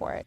for it.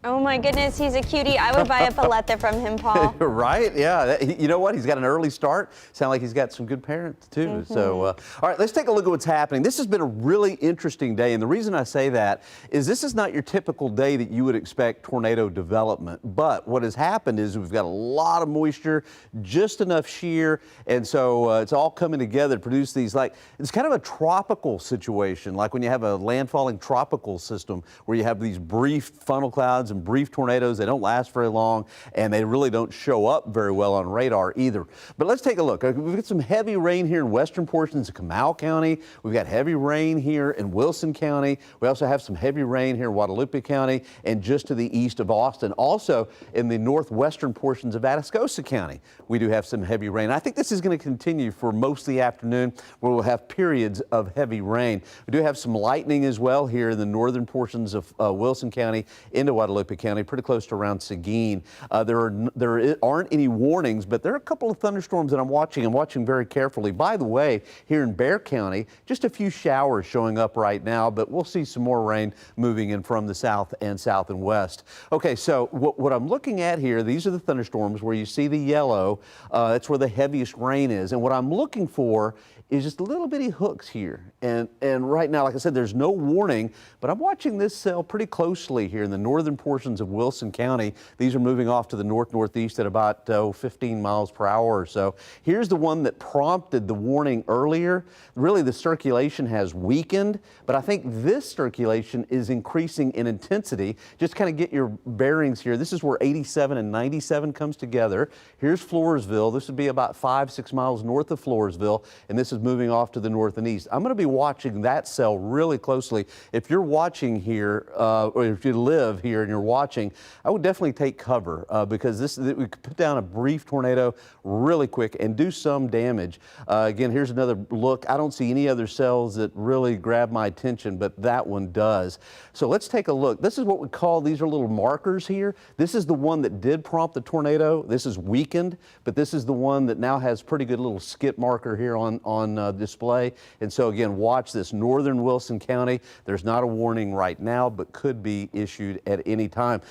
Oh my goodness, he's a cutie. I would buy a paleta from him, Paul. Right? Yeah. You know what? He's got an early start. Sound like he's got some good parents too. So, all right, let's take a look at what's happening. This has been a really interesting day, and the reason I say that is this is not your typical day that you would expect tornado development. But what has happened is we've got a lot of moisture, just enough shear, and so it's all coming together to produce these. Like it's kind of a tropical situation, like when you have a landfalling tropical system where you have these brief funnel clouds and brief tornadoes. They don't last very long, and they really don't show up very well on radar either. But let's take a look. We've got some heavy rain here in western portions of Comal County. We've got heavy rain here in Wilson County. We also have some heavy rain here in Guadalupe County and just to the east of Austin. Also in the northwestern portions of Atascosa County, we do have some heavy rain. I think this is going to continue for most of the afternoon, where we'll have periods of heavy rain. We do have some lightning as well here in the northern portions of Wilson County into Guadalupe County, pretty close to around Seguin. There aren't any warnings, but there are a couple of thunderstorms that I'm watching. I'm watching very carefully. By the way, here in Bexar County, just a few showers showing up right now, but we'll see some more rain moving in from the south and west. Okay, so what I'm looking at here, these are the thunderstorms where you see the yellow. That's where the heaviest rain is. And what I'm looking for is just little bitty hooks here. And right now, like I said, there's no warning, but I'm watching this cell pretty closely here in the northern portions of Wilson County. These are moving off to the northeast at about 15 miles per hour or so. Here's the one that prompted the warning earlier. Really, the circulation has weakened, but I think this circulation is increasing in intensity. Just kind of get your bearings here. This is where 87 and 97 comes together. Here's Floresville. This would be about 5-6 miles north of Floresville, and this is moving off to the north and east. I'm going to be watching that cell really closely. If you're watching here, or if you live here and you're watching, I would definitely take cover because we could put down a brief tornado really quick and do some damage. Again, here's another look. I don't see any other cells that really grab my attention, but that one does. So let's take a look. This is what we call, these are little markers here. This is the one that did prompt the tornado. This is weakened, but this is the one that now has pretty good little skip marker here on display. And so again, watch this. Northern Wilson County, there's not a warning right now, but could be issued at any time.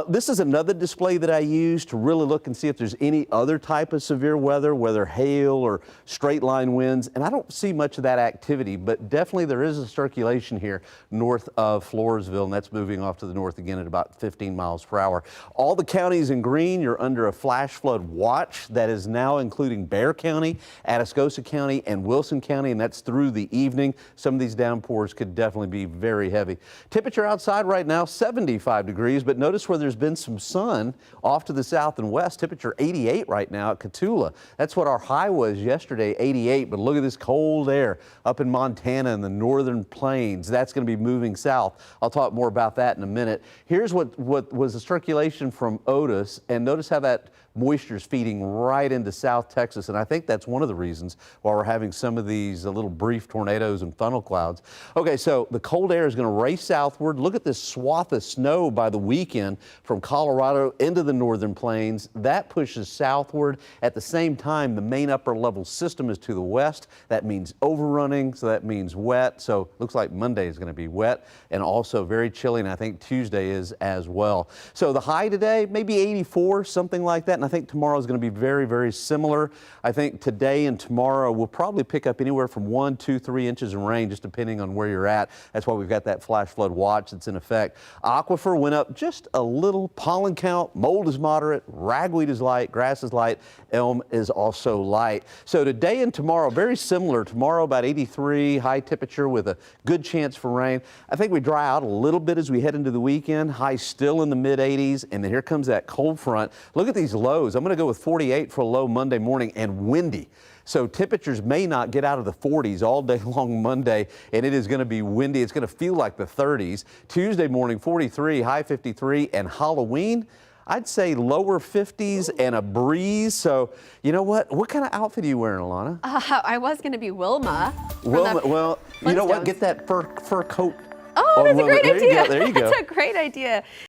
This is another display that I use to really look and see if there's any other type of severe weather, whether hail or straight line winds. And I don't see much of that activity, but definitely there is a circulation here north of Floresville, and that's moving off to the north again at about 15 miles per hour. All the counties in green, you're under a flash flood watch that is now including Bexar County, Atascosa County, and Wilson County, and that's through the evening. Some of these downpours could definitely be very heavy. Temperature outside right now, 75 degrees, but notice where there's been some sun off to the south and west. Temperature 88 right now at Cotulla. That's what our high was yesterday, 88, but look at this cold air up in Montana and the northern plains. That's going to be moving south. I'll talk more about that in a minute. Here's what was the circulation from Otis, and notice how that moisture is feeding right into South Texas, and I think that's one of the reasons why we're having some of these little brief tornadoes and funnel clouds. Okay, so the cold air is going to race southward. Look at this swath of snow by the weekend from Colorado into the northern plains. That pushes southward. At the same time, the main upper level system is to the west. That means overrunning, so that means wet. So looks like Monday is going to be wet and also very chilly, and I think Tuesday is as well. So the high today, maybe 84, something like that. And I think tomorrow is going to be very, very similar. I think today and tomorrow we'll probably pick up anywhere from 1, 2, 3 inches of rain, just depending on where you're at. That's why we've got that flash flood watch that's in effect. Aquifer went up just a little. Pollen count, mold is moderate, ragweed is light, grass is light, elm is also light. So today and tomorrow, very similar. Tomorrow about 83, high temperature with a good chance for rain. I think we dry out a little bit as we head into the weekend. High still in the mid 80s, and then here comes that cold front. Look at these lows. I'm going to go with 48 for a low Monday morning and windy. So temperatures may not get out of the 40s all day long Monday, and it is going to be windy. It's going to feel like the 30s. Tuesday morning, 43, high 53, and Halloween, I'd say lower 50s and a breeze. So, you know what? What kind of outfit are you wearing, Alana? I was going to be Wilma. Wilma, well, you know what? Get that fur coat. Oh, that's a great idea. There you go. That's a great idea.